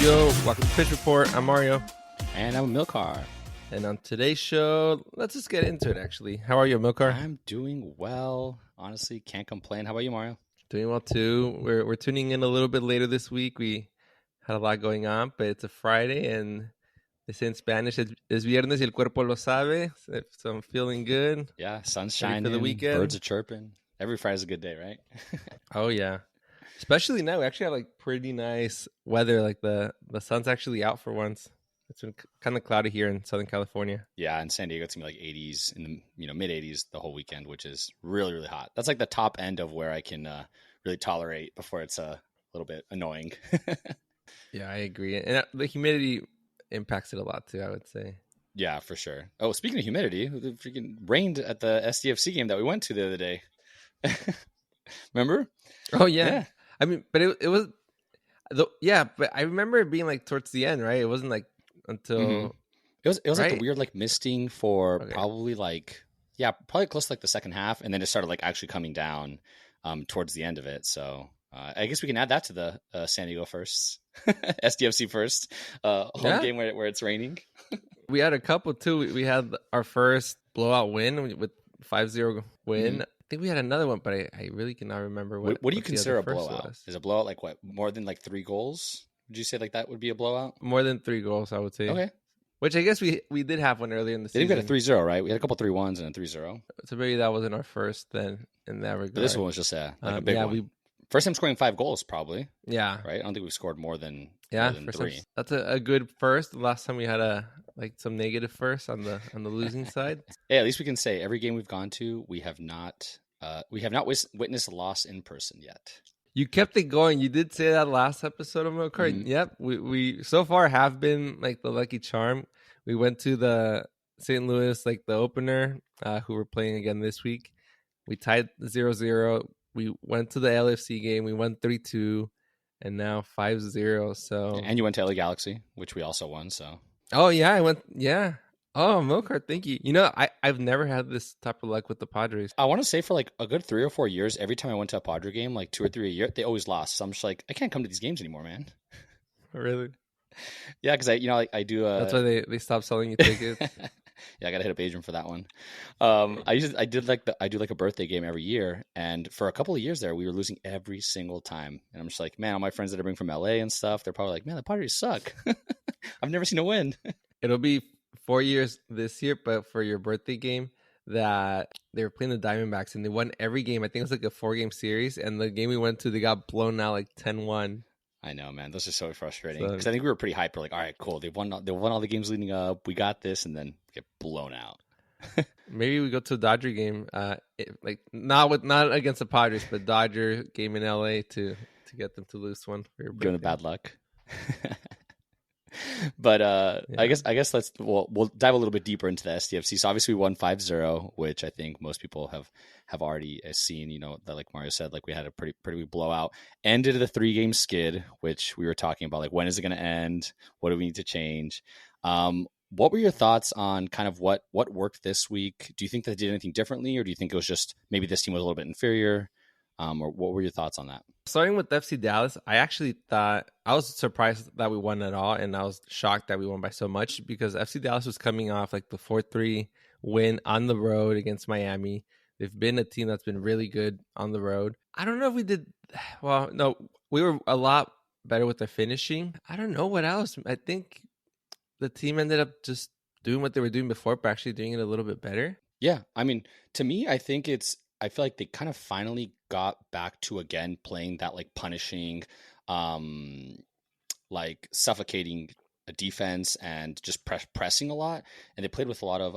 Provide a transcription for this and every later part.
Yo, welcome to Pitch Report. I'm Mario. And I'm Milcar. And on today's show, let's just get into it, actually. How are you, Milcar? I'm doing well. Honestly, can't complain. How about you, Mario? Doing well, too. We're tuning in a little bit later this week. We had a lot going on, but it's a Friday, and they say in Spanish, es viernes y el cuerpo lo sabe. So I'm feeling good. Yeah, sun's Ready shining, for the weekend. Birds are chirping. Every Friday's a good day, right? Oh, yeah. Especially now, we actually have like pretty nice weather. Like the sun's actually out for once. It's been kind of cloudy here in Southern California. Yeah, in San Diego, it's gonna be like 80s in the mid 80s the whole weekend, which is really, really hot. That's like the top end of where I can really tolerate before it's a little bit annoying. Yeah, I agree. And the humidity impacts it a lot too, I would say. Yeah, for sure. Oh, speaking of humidity, it freaking rained at the SDFC game that we went to the other day. Remember? Oh, yeah. I mean, but it was, but I remember it being like towards the end, right? It wasn't like until it was right? like the weird like misting for probably close to like the second half, and then it started like actually coming down towards the end of it. So I guess we can add that to the San Diego first SDFC first home game where it's raining. We had a couple too. We had our first blowout win with 5-0 win. I think we had another one, but I really cannot remember what do you consider a blowout was. Is a blowout like what, more than like 3 goals? Would you say like that would be a blowout? More than 3 goals, I would say. Okay. Which I guess we did have one earlier in the season. We got a 3-0, right? We had a couple 3-1s and a 3-0. So maybe that wasn't our first then in that regard. But this one was just like a big one. First time scoring 5 goals, probably. Yeah. Right? I don't think we've scored more than 3. That's a good first. The last time we had some negative first on the losing side. Hey, at least we can say every game we've gone to, we have not witnessed a loss in person yet. You kept it going. You did say that last episode of Milcar. Mm-hmm. Yep. We so far have been like the lucky charm. We went to the St. Louis, like the opener, who we're playing again this week. We tied 0-0. We went to the LFC game. We won 3-2, and now 5-0. So, and you went to LA Galaxy, which we also won. So, oh yeah, I went. Yeah. Oh, Milcar, thank you. You know, I've never had this type of luck with the Padres. I want to say for like a good 3 or 4 years, every time I went to a Padre game, like 2 or 3 a year, they always lost. So I'm just like, I can't come to these games anymore, man. Really? Yeah, because I do. That's why they stopped selling you tickets. Yeah, I gotta hit up Adrian for that one. I do like a birthday game every year, and for a couple of years there, we were losing every single time. And I'm just like, man, all my friends that I bring from LA and stuff, they're probably like, man, the Padres suck. I've never seen a win. It'll be 4 years this year, but for your birthday game, that they were playing the Diamondbacks and they won every game. I think it was like a 4-game series, and the game we went to, they got blown out like 10-1. I know, man. Those are so frustrating because I think we were pretty hyped. We're like, all right, cool. They won all the games leading up. We got this, and then get blown out. Maybe we go to a Dodger game, not against the Padres, but Dodger game in LA to get them to lose one for your birthday. Give them bad luck. But I guess we'll dive a little bit deeper into the SDFC. So obviously we won 5-0, which I think most people have already seen. You know, that like Mario said, like we had a pretty big blowout. Ended the 3-game skid, which we were talking about. Like, when is it going to end? What do we need to change? What were your thoughts on kind of what worked this week? Do you think they did anything differently, or do you think it was just maybe this team was a little bit inferior? Or what were your thoughts on that? Starting with FC Dallas, I actually thought I was surprised that we won at all, and I was shocked that we won by so much because FC Dallas was coming off like the 4-3 win on the road against Miami. They've been a team that's been really good on the road. I don't know if we did well. No, we were a lot better with the finishing. I don't know what else. I think the team ended up just doing what they were doing before, but actually doing it a little bit better. Yeah, I mean, to me, I feel like they kind of finally got back to again playing that like punishing, like suffocating a defense and just pressing a lot. And they played with a lot of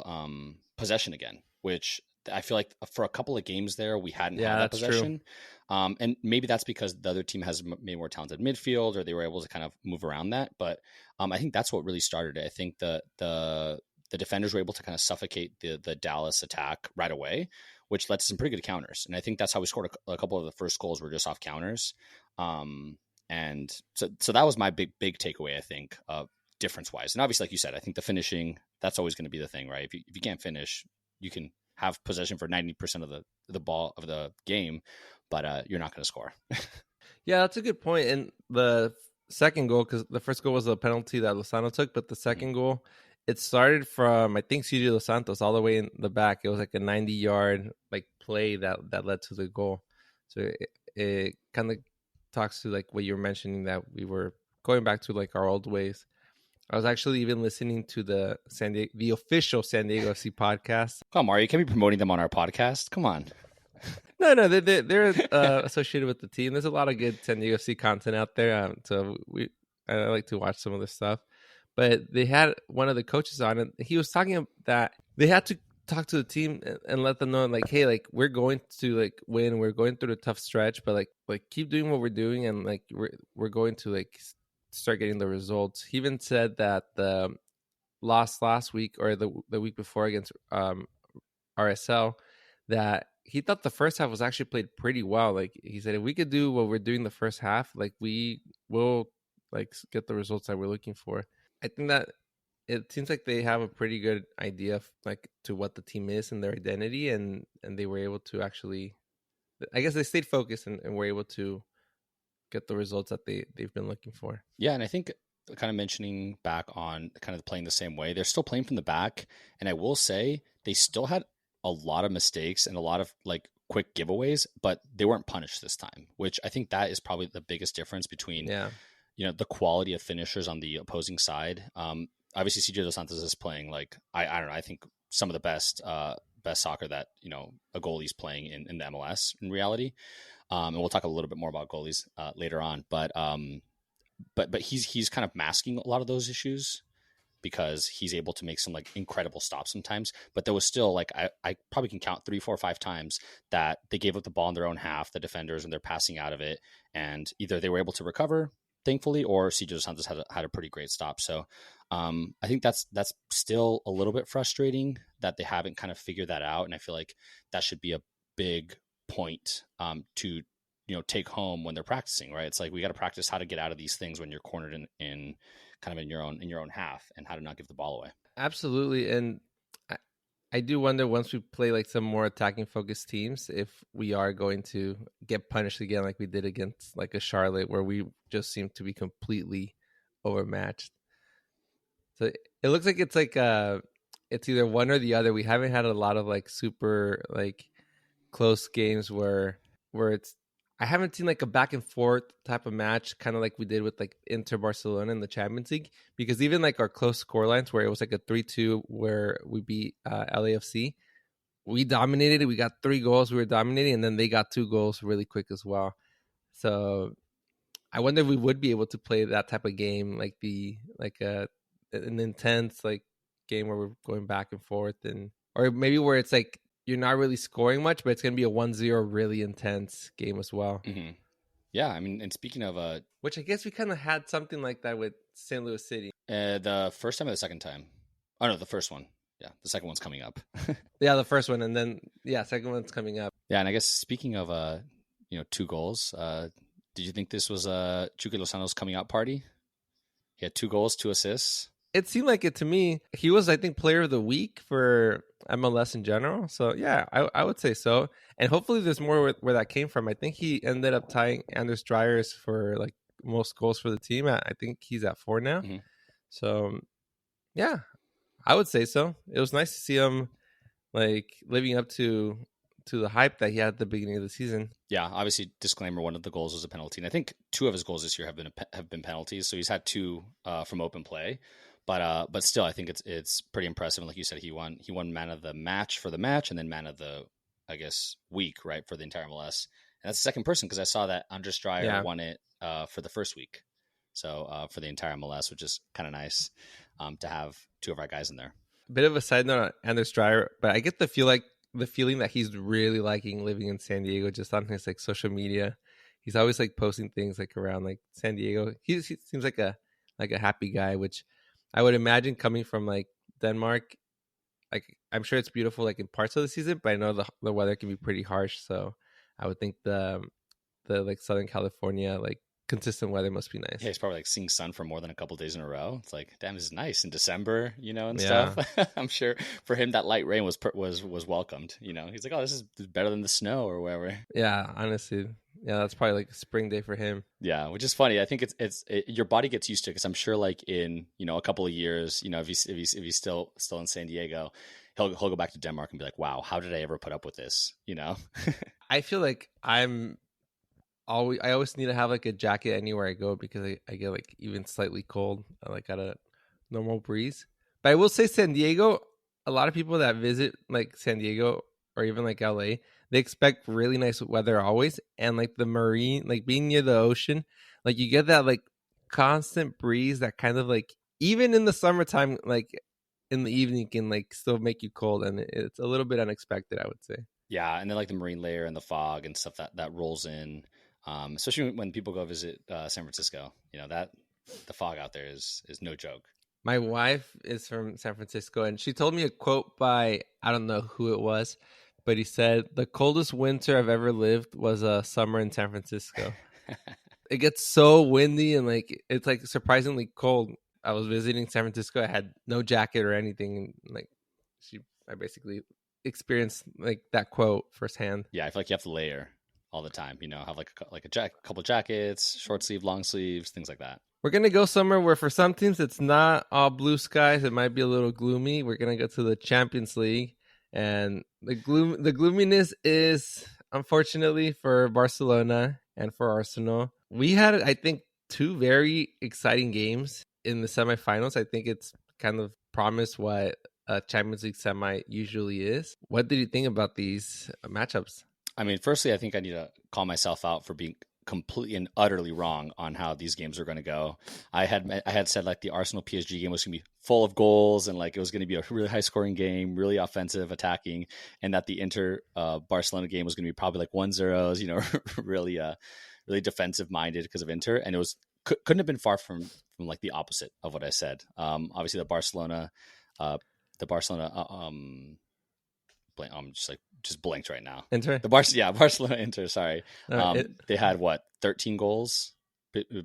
possession again, which I feel like for a couple of games there, we hadn't had that possession. And maybe that's because the other team has maybe more talented midfield, or they were able to kind of move around that. But I think that's what really started it. I think the defenders were able to kind of suffocate the Dallas attack right away, which led to some pretty good counters. And I think that's how we scored a couple of the first goals were just off counters. And so that was my big takeaway, I think, difference wise. And obviously, like you said, I think the finishing, that's always going to be the thing, right? If you can't finish, you can have possession for 90% of the ball of the game, but you're not going to score. Yeah, that's a good point. And the second goal, because the first goal was a penalty that Lozano took, but the second goal, it started from, I think, City Los Santos all the way in the back. It was like a 90-yard like play that led to the goal. So it kind of talks to like what you were mentioning, that we were going back to like our old ways. I was actually even listening to the official San Diego FC podcast. Come on, Mario, you can't be promoting them on our podcast. Come on. No, they're associated with the team. There's a lot of good San Diego FC content out there, so I like to watch some of this stuff. But they had one of the coaches on, and he was talking about that they had to talk to the team and let them know, like, hey, like, we're going to like win. We're going through a tough stretch, but like keep doing what we're doing, and like we're going to like start getting the results. He even said that the loss last week or the week before against RSL, that he thought the first half was actually played pretty well. Like he said, if we could do what we're doing the first half, like we will like get the results that we're looking for. I think that it seems like they have a pretty good idea of like to what the team is and their identity, and they were able to actually, I guess they stayed focused and were able to get the results that they've been looking for. Yeah, and I think kind of mentioning back on kind of playing the same way, they're still playing from the back, and I will say they still had a lot of mistakes and a lot of like quick giveaways, but they weren't punished this time, which I think that is probably the biggest difference between the quality of finishers on the opposing side. Obviously CJ Dos Santos is playing like I don't know, I think some of the best soccer that a goalie's playing in the MLS in reality. And we'll talk a little bit more about goalies later on, but he's kind of masking a lot of those issues because he's able to make some like incredible stops sometimes. But there was still like I probably can count 3, 4, 5 times that they gave up the ball in their own half, the defenders, and they're passing out of it, and either they were able to recover, thankfully, or CJ Dos Santos had a pretty great stop. So I think that's still a little bit frustrating that they haven't kind of figured that out, and I feel like that should be a big point to take home when they're practicing, right? It's like we got to practice how to get out of these things when you're cornered in kind of in your own half, and how to not give the ball away. Absolutely. And I do wonder, once we play like some more attacking focused teams, if we are going to get punished again like we did against like a Charlotte, where we just seem to be completely overmatched. So it looks like it's like it's either one or the other. We haven't had a lot of like super like close games where it's, I haven't seen like a back and forth type of match, kind of like we did with like Inter Barcelona in the Champions League, because even like our close score lines where it was like a 3-2 where we beat LAFC, we dominated it. We got 3 goals. We were dominating, and then they got 2 goals really quick as well. So I wonder if we would be able to play that type of game, like an intense like game where we're going back and forth, and or maybe where it's like you're not really scoring much, but it's going to be a 1-0 really intense game as well. Mm-hmm. Yeah, I mean, and speaking of... which I guess we kind of had something like that with St. Louis City. The first time or the second time? Oh, no, the first one. Yeah, the second one's coming up. Yeah, the first one, and then, second one's coming up. Yeah, and I guess speaking of, 2 goals, did you think this was Chucky Lozano's coming out party? He had 2 goals, 2 assists. It seemed like it to me. He was, I think, player of the week for MLS in general. So, yeah, I would say so. And hopefully there's more where that came from. I think he ended up tying Anders Dryers for, like, most goals for the team. I think he's at 4 now. Mm-hmm. So, yeah, I would say so. It was nice to see him, like, living up to the hype that he had at the beginning of the season. Yeah, obviously, disclaimer, one of the goals was a penalty. And I think 2 of his goals this year have been penalties. So he's had 2 from open play. But still, I think it's pretty impressive. And like you said, he won man of the match for the match, and then man of the, I guess, week, right, for the entire MLS. And that's the second person, because I saw that Anders Dreyer won it for the first week. So for the entire MLS, which is kind of nice to have 2 of our guys in there. Bit of a side note on Anders Dreyer, but I get the feeling that he's really liking living in San Diego, just on his like social media. He's always like posting things like around like San Diego. He seems like a happy guy, which I would imagine coming from like Denmark. Like, I'm sure it's beautiful like in parts of the season, but I know the weather can be pretty harsh. So I would think the like Southern California like consistent weather must be nice. Yeah, he's probably like seeing sun for more than a couple of days in a row. It's like, damn, this is nice in December, and stuff. I'm sure for him that light rain was welcomed. He's like, oh, this is better than the snow or whatever. Yeah, honestly, Yeah, that's probably like a spring day for him. Yeah, which is funny. I think your body gets used to it because I'm sure like in a couple of years, if he's still in San Diego, he'll go back to Denmark and be like, wow, how did I ever put up with this? I feel like I always need to have like a jacket anywhere I go because I get like even slightly cold, like at a normal breeze. But I will say San Diego, a lot of people that visit like San Diego or even like LA, they expect really nice weather always. And like the marine, like being near the ocean, like you get that like constant breeze that kind of like, even in the summertime, like in the evening can like still make you cold. And it's a little bit unexpected, I would say. Yeah, and then like the marine layer and the fog and stuff that rolls in, especially when people go visit San Francisco. That the fog out there is no joke. My wife is from San Francisco, and she told me a quote by, I don't know who it was, but he said, "The coldest winter I've ever lived was a summer in San Francisco." It gets so windy and like it's like surprisingly cold. I was visiting San Francisco. I had no jacket or anything. And, like I basically experienced like that quote firsthand. Yeah, I feel like you have to layer all the time. Have like a couple jackets, short sleeve, long sleeves, things like that. We're going to go somewhere where for some teams it's not all blue skies. It might be a little gloomy. We're going to go to the Champions League. And the gloominess is, unfortunately, for Barcelona and for Arsenal. We had, I think, two very exciting games in the semifinals. I think it's kind of promised what a Champions League semi usually is. What did you think about these matchups? I mean, firstly, I think I need to call myself out for being completely and utterly wrong on how these games are going to go. I had said like the Arsenal PSG game was going to be full of goals and like it was going to be a really high scoring game, really offensive, attacking, and that the Inter Barcelona game was going to be probably like 1-0s, really defensive minded because of Inter, and it was couldn't have been far from like the opposite of what I said. Obviously the Barcelona I'm just blanked right now. Inter? Barcelona Inter, sorry. They had 13 goals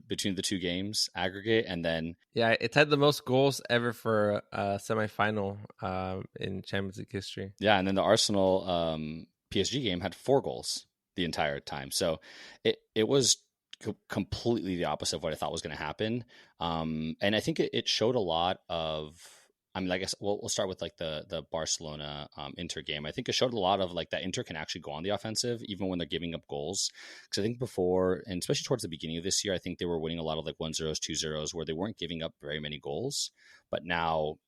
between the two games aggregate, and then it's had the most goals ever for a semifinal in Champions League history. Yeah, and then the Arsenal PSG game had 4 goals the entire time. So it was completely the opposite of what I thought was going to happen. And I think it showed a lot of, I mean, I guess we'll start with like the Barcelona Inter game. I think it showed a lot of like that Inter can actually go on the offensive even when they're giving up goals. Because I think before, and especially towards the beginning of this year, I think they were winning a lot of like 1-0s, 2-0s where they weren't giving up very many goals. But now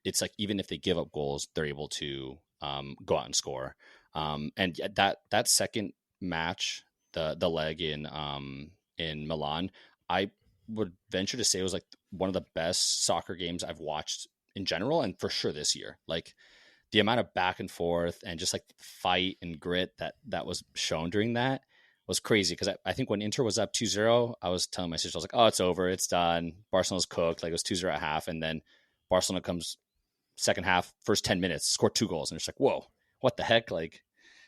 it's like even if they give up goals, they're able to go out and score. And that second match, the leg in Milan, I would venture to say it was like one of the best soccer games I've watched in general, and for sure this year. Like the amount of back and forth and just like fight and grit that was shown during that was crazy. Because I think when Inter was up 2-0, I was telling my sister, I was like, oh, it's over, it's done, Barcelona's cooked. Like it was 2-0 at half, and then Barcelona comes second half, first 10 minutes, scored 2 goals, and it's like, whoa, what the heck? Like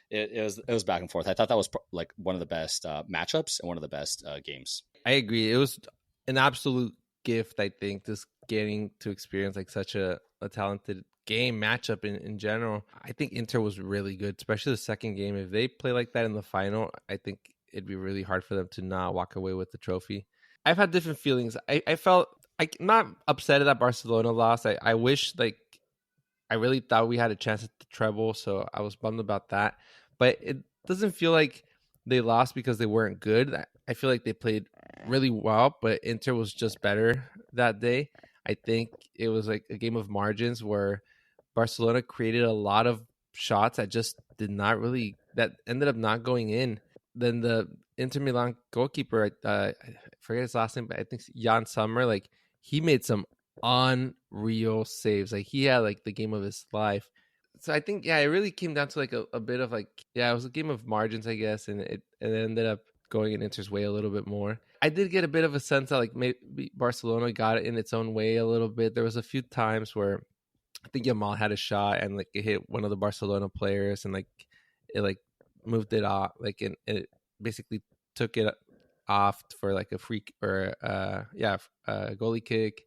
it was back and forth. I thought that was like one of the best matchups and one of the best games. I agree. It was an absolute gift, I think, just getting to experience like such a talented game matchup in general. I think Inter was really good, especially the second game. If they play like that in the final, I think it'd be really hard for them to not walk away with the trophy. I've had different feelings. I felt I'm not upset that Barcelona lost. I wish, like, I really thought we had a chance at the treble, so I was bummed about that. But it doesn't feel like they lost because they weren't good. I feel like they played really well, but Inter was just better that day. I think it was like a game of margins where Barcelona created a lot of shots that just that ended up not going in. Then the Inter Milan goalkeeper, I forget his last name, but I think Jan Sommer, like he made some unreal saves. Like he had like the game of his life. So I think, it really came down to like a bit of like, it was a game of margins, I guess. And it ended up going in Inter's way a little bit more. I did get a bit of a sense that like maybe Barcelona got it in its own way a little bit. There was a few times where I think Yamal had a shot and like it hit one of the Barcelona players and like it like moved it off, like and it basically took it off for like a free or a goalie kick.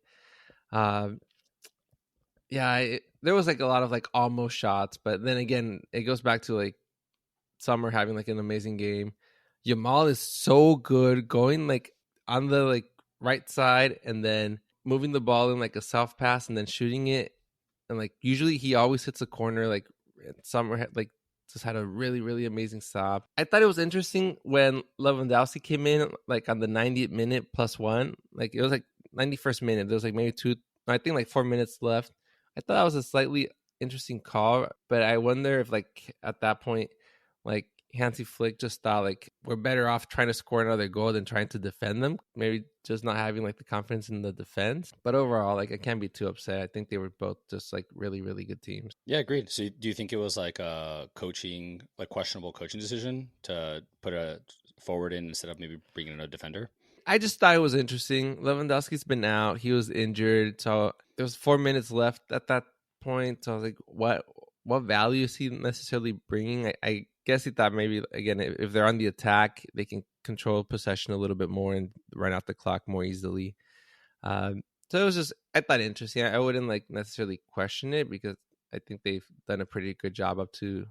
There was like a lot of like almost shots, but then again, it goes back to like Summer having like an amazing game. Yamal is so good going like on the like right side and then moving the ball in like a soft pass and then shooting it. And like usually he always hits a corner like somewhere like just had a really, really amazing stop. I thought it was interesting when Lewandowski came in like on the 90th minute +1. Like it was like 91st minute. There was like maybe I think like 4 minutes left. I thought that was a slightly interesting call, but I wonder if like at that point, like Hansi Flick just thought like we're better off trying to score another goal than trying to defend them. Maybe just not having like the confidence in the defense. But overall, like I can't be too upset. I think they were both just like really, really good teams. Yeah, agreed. So do you think it was like a questionable coaching decision to put a forward in instead of maybe bringing in a defender? I just thought it was interesting. Lewandowski's been out. He was injured. So there was 4 minutes left at that point. So I was like, what value is he necessarily bringing? I guess he thought maybe, again, if they're on the attack, they can control possession a little bit more and run out the clock more easily. So it was just, I thought interesting. I wouldn't like necessarily question it because I think they've done a pretty good job up to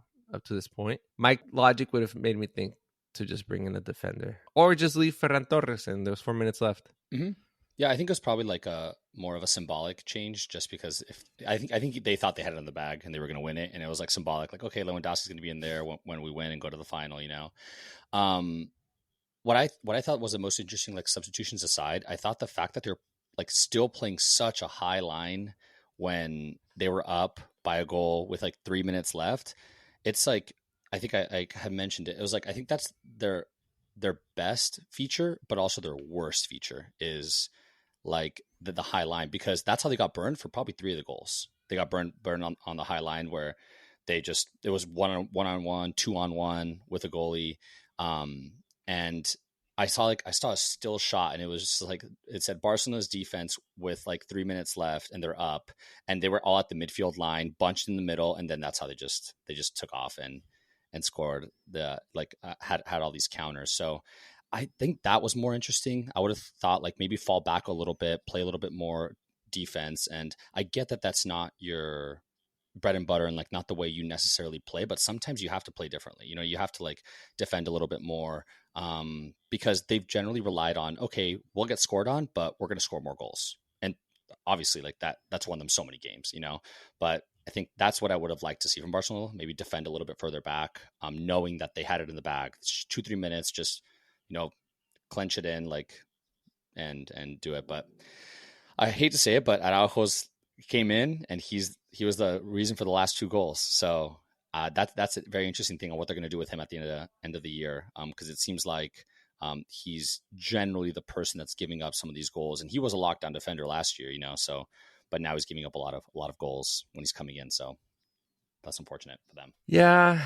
this point. My logic would have made me think to just bring in a defender or just leave Ferran Torres and there was 4 minutes left. Mm-hmm. Yeah, I think it was probably like a more of a symbolic change, just because if I think they thought they had it in the bag and they were going to win it, and it was like symbolic, like okay, Lewandowski's going to be in there when we win and go to the final, you know. What I thought was the most interesting, like substitutions aside, I thought the fact that they're like still playing such a high line when they were up by a goal with like 3 minutes left, it's like I think I had mentioned it. It was like I think that's their best feature, but also their worst feature is like the high line, because that's how they got burned for probably 3 of the goals. They got burned on the high line where it was one on one, 2-on-1 with a goalie. And I saw a still shot, and it was just like it said Barcelona's defense with like 3 minutes left, and they're up, and they were all at the midfield line, bunched in the middle, and then that's how they just took off and scored had all these counters. So I think that was more interesting. I would have thought like maybe fall back a little bit, play a little bit more defense, and I get that that's not your bread and butter and like not the way you necessarily play, but sometimes you have to play differently. You know, you have to like defend a little bit more, because they've generally relied on, okay, we'll get scored on, but we're going to score more goals. And obviously like that's won them so many games, you know, but I think that's what I would have liked to see from Barcelona, maybe defend a little bit further back, knowing that they had it in the bag. 2-3 minutes, just, you know, clench it in like and do it. But I hate to say it, but Araujo's came in and he was the reason for the last 2 goals. So that's a very interesting thing on what they're going to do with him at the end of the year, because it seems like he's generally the person that's giving up some of these goals, and he was a lockdown defender last year, you know. So, but now he's giving up a lot of goals when he's coming in. So that's unfortunate for them. Yeah,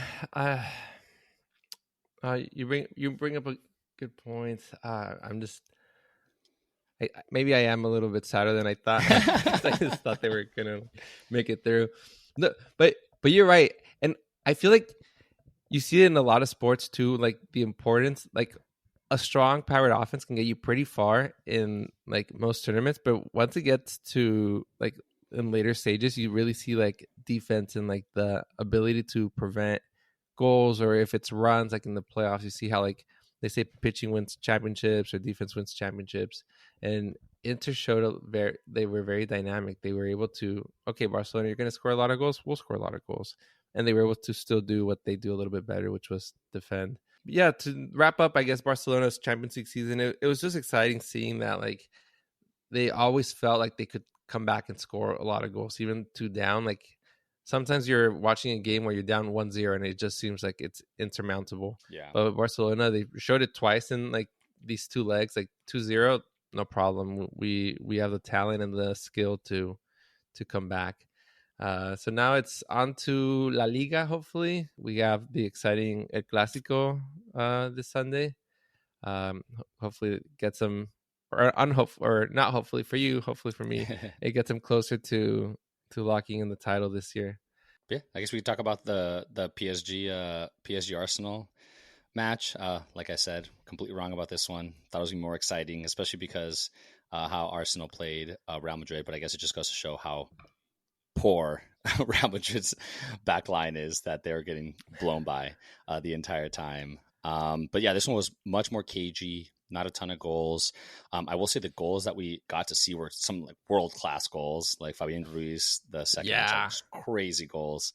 you bring up a good point. Maybe I am a little bit sadder than I thought. I just thought they were gonna make it through. No, but you're right, and I feel like you see it in a lot of sports too. Like the importance, like a strong powered offense can get you pretty far in like most tournaments, but once it gets to like in later stages, you really see like defense and like the ability to prevent goals, or if it's runs like in the playoffs, you see how like they say pitching wins championships or defense wins championships. And Inter showed they were very dynamic. They were able to, okay, Barcelona, you're going to score a lot of goals. We'll score a lot of goals. And they were able to still do what they do a little bit better, which was defend. Yeah, to wrap up, I guess, Barcelona's Champions League season, it was just exciting seeing that like they always felt like they could come back and score a lot of goals, even 2 down. Like sometimes you're watching a game where you're down 1-0 and it just seems like it's insurmountable. Yeah. But with Barcelona, they showed it twice in like these 2 legs, like 2-0, no problem. We have the talent and the skill to come back. So now it's on to La Liga. Hopefully, we have the exciting El Clásico this Sunday. Hopefully, it gets them, or not. Hopefully for you, hopefully for me, it gets them closer to locking in the title this year. Yeah, I guess we could talk about the PSG Arsenal match. Like I said, completely wrong about this one. Thought it was gonna be more exciting, especially because how Arsenal played Real Madrid. But I guess it just goes to show how poor Real Madrid's back line is, that they're getting blown by the entire time. But yeah, this one was much more cagey, not a ton of goals. I will say the goals that we got to see were some like world-class goals, like Fabian Ruiz, the second one, Yeah. just crazy goals,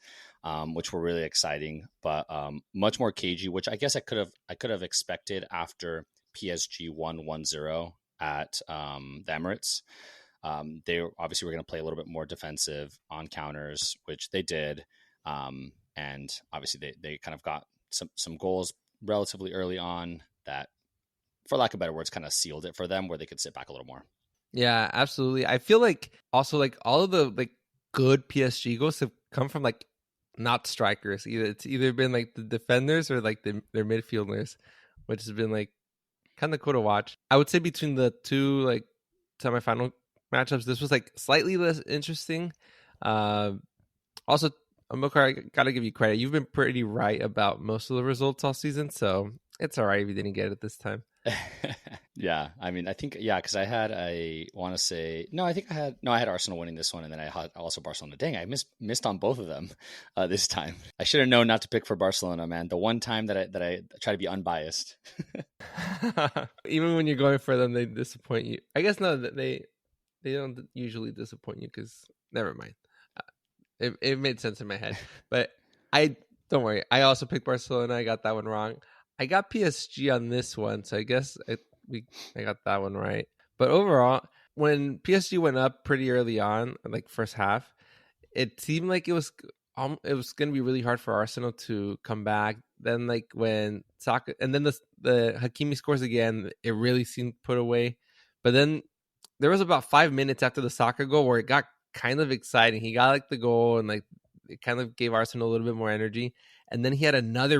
which were really exciting, but much more cagey, which I guess I could have expected after PSG won 1-0 at the Emirates. They obviously were going to play a little bit more defensive on counters, which they did. And obviously they kind of got some goals relatively early on that, for lack of better words, kind of sealed it for them where they could sit back a little more. Yeah, absolutely. I feel like also like all of the like good PSG goals have come from like not strikers. It's either been like the defenders or like their midfielders, which has been like kind of cool to watch. I would say between the two like semifinal matchups, this was like slightly less interesting. Also, Amilcar, I gotta give you credit. You've been pretty right about most of the results all season, so it's all right if you didn't get it this time. Yeah, I mean, I think because I had Arsenal winning this one, and then I had also Barcelona. Dang, I missed on both of them this time. I should have known not to pick for Barcelona, man. The one time that I try to be unbiased. Even when you're going for them, they disappoint you. I guess no, they don't usually disappoint you because never mind. It made sense in my head, but don't worry. I also picked Barcelona. I got that one wrong. I got PSG on this one, so I guess I got that one right. But overall, when PSG went up pretty early on, like first half, it seemed like it was going to be really hard for Arsenal to come back. Then like when Saka and then the Hakimi scores again, it really seemed put away. But then there was about 5 minutes after the Saka goal where it got kind of exciting. He got like the goal and like it kind of gave Arsenal a little bit more energy. And then he had another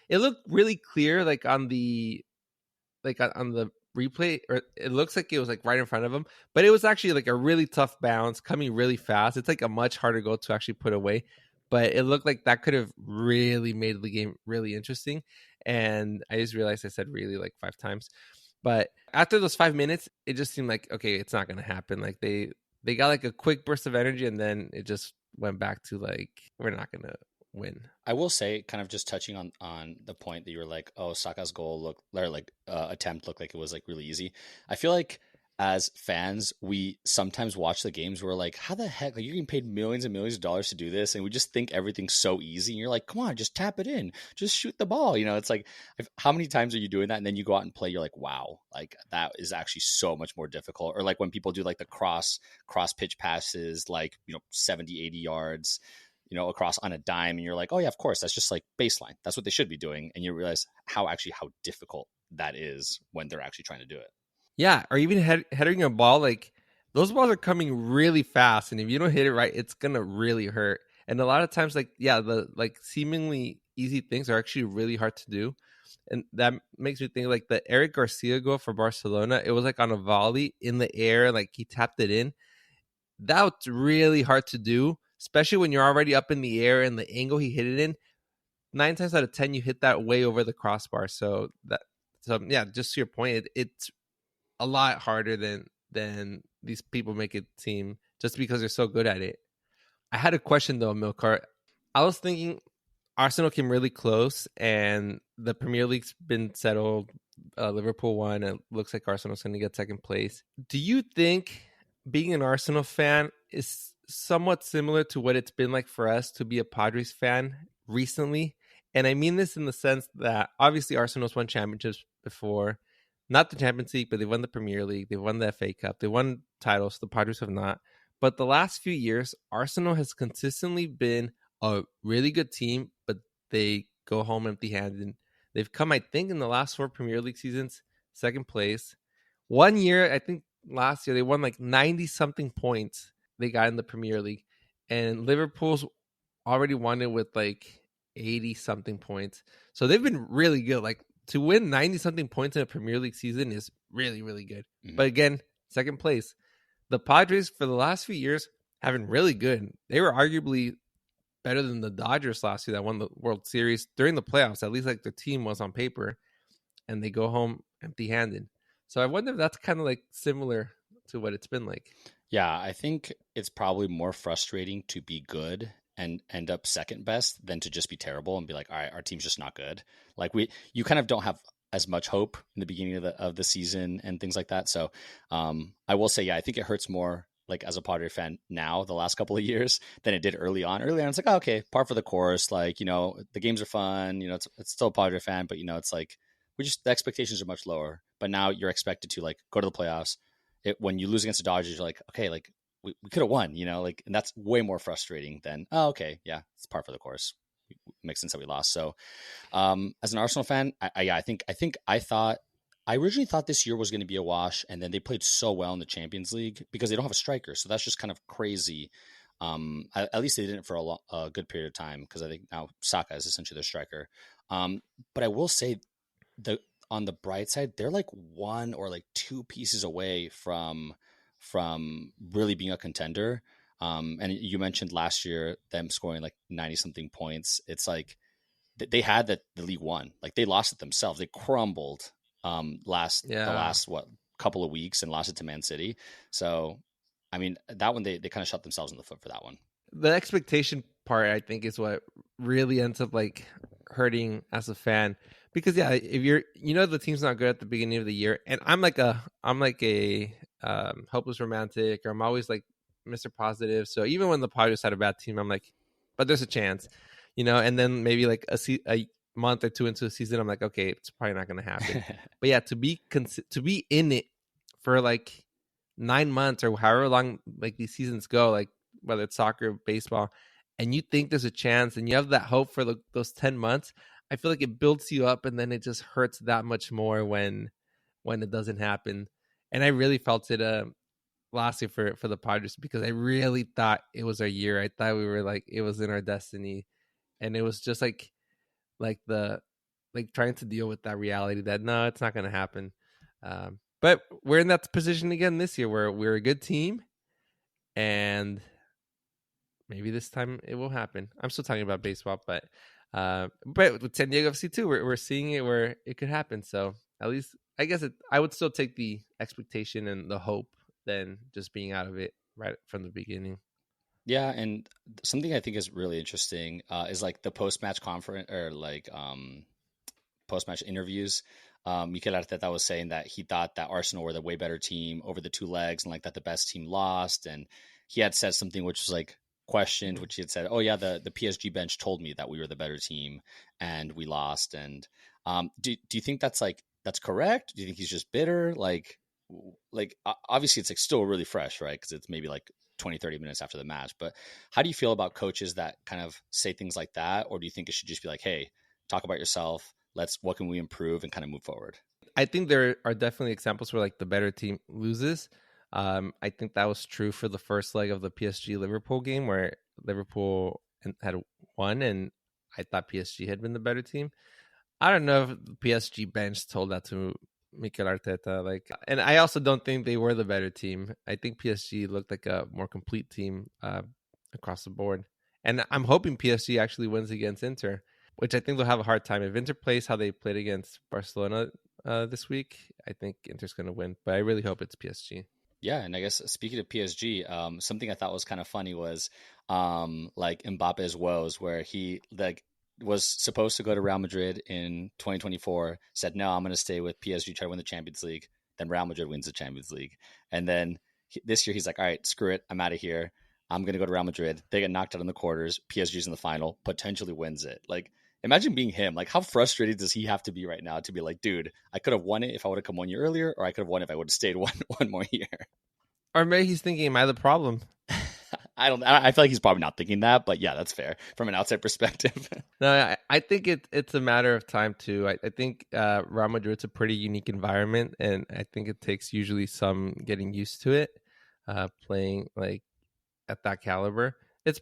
it looked really clear like on the replay, or it looks like it was like right in front of him, but it was actually like a really tough bounce coming really fast. It's like a much harder goal to actually put away, but it looked like that could have really made the game really interesting. And I just realized I said really like 5 times. But after those 5 minutes, it just seemed like, okay, it's not going to happen. Like they got like a quick burst of energy and then it just went back to like, we're not going to win. I will say, kind of just touching on the point that you were like, oh, Saka's goal attempt looked like it was like really easy. I feel like as fans, we sometimes watch the games where we're like, how the heck, like you're getting paid millions and millions of dollars to do this, and we just think everything's so easy. And you're like, come on, just tap it in, just shoot the ball. It's like, how many times are you doing that? And then you go out and play, you're like, wow, like that is actually so much more difficult. Or like when people do like the cross pitch passes, like 70, 80 yards. Across on a dime, and you're like, oh yeah, of course, that's just like baseline. That's what they should be doing. And you realize how difficult that is when they're actually trying to do it. Yeah, or even heading a ball, like those balls are coming really fast, and if you don't hit it right, it's gonna really hurt. And a lot of times, like the like seemingly easy things are actually really hard to do, and that makes me think like the Eric Garcia goal for Barcelona. It was like on a volley in the air, like he tapped it in. That's really hard to do, especially when you're already up in the air and the angle he hit it in. 9 times out of 10, you hit that way over the crossbar. So yeah, just to your point, it's a lot harder than these people make it seem, just because they're so good at it. I had a question though, Milcar. I was thinking Arsenal came really close, and the Premier League's been settled. Liverpool won. It looks like Arsenal's going to get second place. Do you think being an Arsenal fan is somewhat similar to what it's been like for us to be a Padres fan recently? And I mean this in the sense that obviously Arsenal's won championships before, not the Champions League, but they won the Premier League, they won the FA Cup, they won titles. The Padres have not. But the last few years, Arsenal has consistently been a really good team, but they go home empty-handed. They've come, I think, in the last 4 Premier League seasons, second place. One year, I think last year, they won like 90-something points they got in the Premier League. And Liverpool's already won it with like 80-something points. So they've been really good. Like to win 90-something points in a Premier League season is really, really good. Mm-hmm. But again, second place. The Padres, for the last few years, have been really good. They were arguably better than the Dodgers last year that won the World Series during the playoffs. At least like their team was on paper, and they go home empty-handed. So I wonder if that's kind of like similar to what it's been like. Yeah, I think it's probably more frustrating to be good and end up second best than to just be terrible and be like, all right, our team's just not good. Like you kind of don't have as much hope in the beginning of the season and things like that. So I will say, yeah, I think it hurts more like as a Padre fan now the last couple of years than it did early on. Early on, it's like, oh, okay, par for the course. Like, the games are fun. It's still a Padre fan, but it's like the expectations are much lower. But now you're expected to like go to the playoffs. When you lose against the Dodgers, you're like, okay, like we could have won, like, and that's way more frustrating than, oh, okay, yeah, it's par for the course. It makes sense that we lost. So as an Arsenal fan, I originally thought this year was going to be a wash, and then they played so well in the Champions League because they don't have a striker. So that's just kind of crazy. At least they didn't for a good period of time, because I think now Saka is essentially their striker. But I will say on the bright side, they're like one or like two pieces away from really being a contender. And you mentioned last year them scoring like 90 something points. It's like they had the League One, like they lost it themselves. They crumbled the last couple of weeks and lost it to Man City. So I mean, that one they kind of shot themselves in the foot for that one. The expectation part, I think, is what really ends up like hurting as a fan, because if you're the team's not good at the beginning of the year, and I'm like a hopeless romantic, or I'm always like Mr. Positive. So even when the Padres had a bad team, I'm like, but there's a chance, and then maybe like a month or two into the season, I'm like, okay, it's probably not going to happen. But yeah, to be in it for like 9 months or however long like these seasons go, like whether it's soccer, baseball, and you think there's a chance and you have that hope for those 10 months, I feel like it builds you up, and then it just hurts that much more when it doesn't happen. And I really felt it last year for the Padres, because I really thought it was our year. I thought we were like, it was in our destiny, and it was just like trying to deal with that reality that no, it's not going to happen. But we're in that position again this year where we're a good team, and maybe this time it will happen. I'm still talking about baseball, but with San Diego FC too, we're seeing it where it could happen. So at least I guess I would still take the expectation and the hope than just being out of it right from the beginning. Yeah, and something I think is really interesting is like the post-match conference, or like post-match interviews. Mikel Arteta was saying that he thought that Arsenal were the way better team over the two legs, and like that the best team lost. And he had said something which was like questioned, which he had said, oh yeah, the PSG bench told me that we were the better team and we lost. And do you think that's correct? Do you think he's just bitter? Like obviously it's like still really fresh, right? Because it's maybe like 20-30 minutes after the match. But how do you feel about coaches that kind of say things like that? Or do you think it should just be like, hey, talk about yourself, what can we improve, and kind of move forward? I think there are definitely examples where like the better team loses. I think that was true for the first leg of the PSG Liverpool game, where Liverpool had won, and I thought PSG had been the better team. I don't know if the PSG bench told that to Mikel Arteta. And I also don't think they were the better team. I think PSG looked like a more complete team across the board. And I'm hoping PSG actually wins against Inter, which I think they'll have a hard time. If Inter plays how they played against Barcelona this week, I think Inter's going to win. But I really hope it's PSG. Yeah, and I guess speaking of PSG, something I thought was kind of funny was like Mbappe's woes, where he was supposed to go to Real Madrid in 2024, said, no, I'm going to stay with PSG, try to win the Champions League. Then Real Madrid wins the Champions League. And then this year he's like, all right, screw it. I'm out of here. I'm going to go to Real Madrid. They get knocked out in the quarters. PSG's in the final, potentially wins it. Like, imagine being him. Like, how frustrated does he have to be right now to be like, dude, I could have won it if I would have come 1 year earlier, or I could have won it if I would have stayed one more year. Or maybe he's thinking, am I the problem? I feel like he's probably not thinking that, but yeah, that's fair from an outside perspective. No, I think it's a matter of time too. I think Real Madrid's a pretty unique environment, and I think it takes usually some getting used to it, playing like at that caliber. It's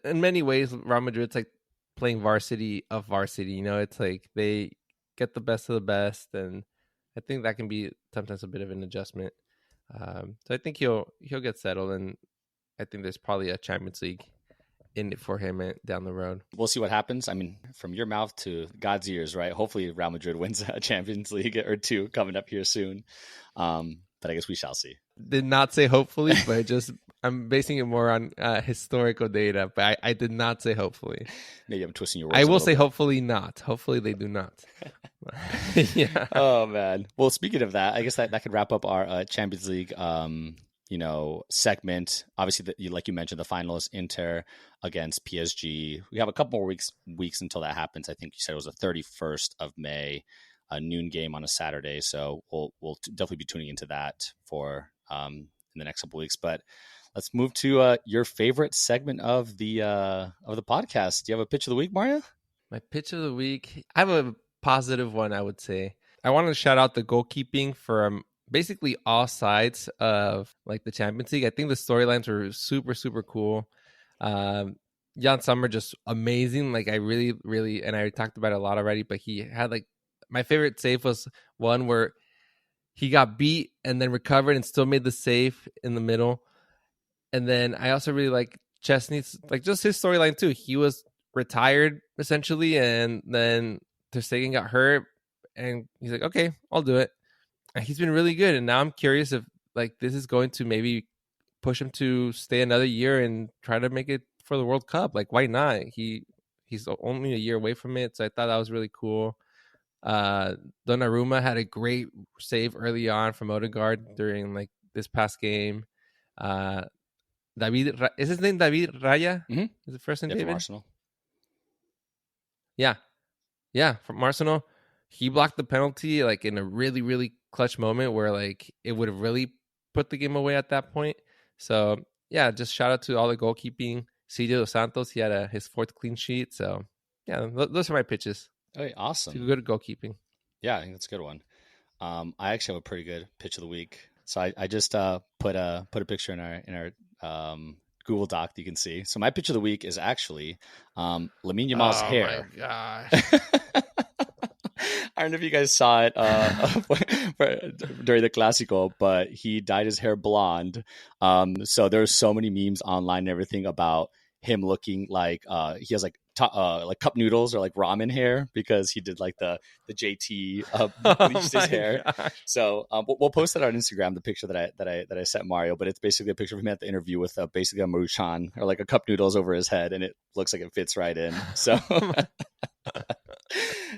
in many ways Real Madrid's like playing varsity of varsity. It's like they get the best of the best, and I think that can be sometimes a bit of an adjustment. So I think he'll get settled, and I think there's probably a Champions League in it for him down the road. We'll see what happens. I mean, from your mouth to God's ears, right? Hopefully Real Madrid wins a Champions League or two coming up here soon. But I guess we shall see. Did not say hopefully, but just I'm basing it more on historical data, but I did not say hopefully. Maybe I'm twisting your words. I will say hopefully not. Hopefully they do not. Yeah. Oh man. Well, speaking of that, I guess that could wrap up our Champions League segment. Obviously, like you mentioned, the final is Inter against PSG. We have a couple more weeks until that happens. I think you said it was the 31st of May, a noon game on a Saturday. So we'll definitely be tuning into that for in the next couple weeks. But let's move to your favorite segment of the podcast. Do you have a pitch of the week, Mario? My pitch of the week, I have a positive one, I would say. I want to shout out the goalkeeping from basically all sides of like the Champions League. I think the storylines were super, super cool. Jan Sommer just amazing. Like I really, and I talked about it a lot already, but he had like, my favorite save was one where he got beat and then recovered and still made the save in the middle. And then I also really like Chesney's, like just his storyline too. He was retired essentially, and then Ter Stegen got hurt, and he's like, okay, I'll do it. And he's been really good, and now I'm curious if like this is going to maybe push him to stay another year and try to make it for the World Cup. Like, why not? He's only a year away from it, so I thought that was really cool. Donnarumma had a great save early on from Odegaard during like this past game. David, is his name David Raya? Mm-hmm. Is it first name David? David? From Arsenal. Yeah, from Arsenal. He blocked the penalty like in a really, really clutch moment where like it would have really put the game away at that point. So yeah, just shout out to all the goalkeeping. CJ Dos Santos, he had his 4th clean sheet. So yeah, those are my pitches. Oh, awesome. To good goalkeeping. Yeah, I think that's a good one. I actually have a pretty good pitch of the week. So I just put a picture in our Google Doc that you can see. So my pitch of the week is actually Lamine Yamal's hair. Oh my gosh. I don't know if you guys saw it during the Clásico, but he dyed his hair blonde. So there's so many memes online and everything about him looking like he has like cup noodles or like ramen hair because he did like the JT bleached his hair. Gosh. So we'll post that on Instagram, the picture that I sent Mario, but it's basically a picture of him at the interview with basically a maruchan or like a cup noodles over his head, and it looks like it fits right in. So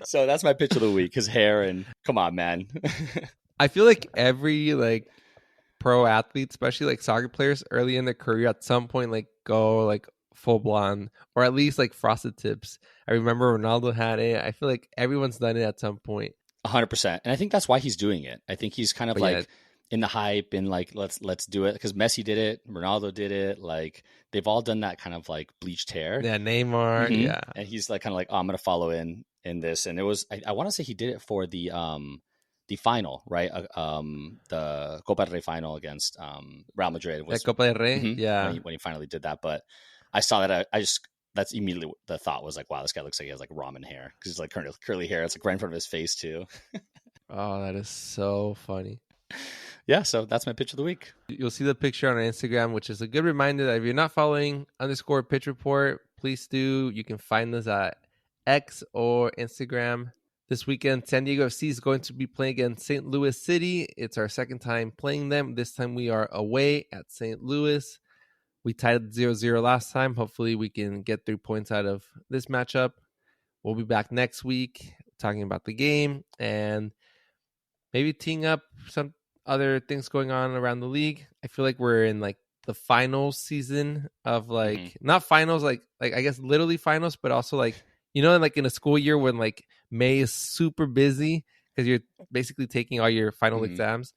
so that's my pitch of the week, his hair, and come on, man. I feel like every like pro athlete, especially like soccer players early in their career at some point like go like full blonde or at least like frosted tips. I remember Ronaldo had it. I feel like everyone's done it at some point. 100%. And I think that's why he's doing it. I think he's kind of in the hype and like, let's do it. Because Messi did it. Ronaldo did it. Like they've all done that kind of like bleached hair. Yeah. Neymar. Mm-hmm. Yeah. And he's like, kind of like, oh, I'm going to follow in this. And it was, I want to say he did it for the final, right? The Copa del Rey final against Real Madrid. Was, the Copa del Rey. Mm-hmm, yeah. When he finally did that. But I saw that. That's immediately the thought was like, wow, this guy looks like he has like ramen hair because he's like curly hair. It's like right in front of his face too. Oh, that is so funny. Yeah, so that's my pitch of the week. You'll see the picture on our Instagram, which is a good reminder that if you're not following _pitch report, please do. You can find us at X or Instagram. This weekend, San Diego FC is going to be playing against St. Louis City. It's our second time playing them. This time we are away at St. Louis. We tied 0-0 last time. Hopefully we can get 3 points out of this matchup. We'll be back next week talking about the game and maybe teeing up some other things going on around the league. I feel like we're in like the finals season of like, not finals, like I guess literally finals, but also like, you know, like in a school year when like May is super busy because you're basically taking all your final exams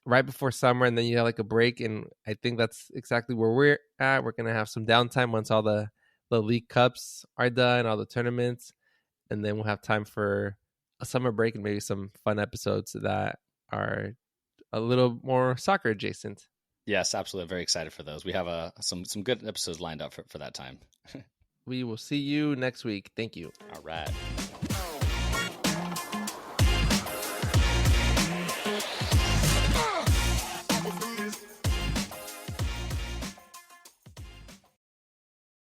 right before summer, and then you have like a break. And I think that's exactly where we're at. We're going to have some downtime once all the league cups are done, all the tournaments, and then we'll have time for a summer break and maybe some fun episodes that are a little more soccer adjacent. Yes, absolutely. I'm very excited for those. We have some good episodes lined up for that time. We will see you next week. Thank you. All right.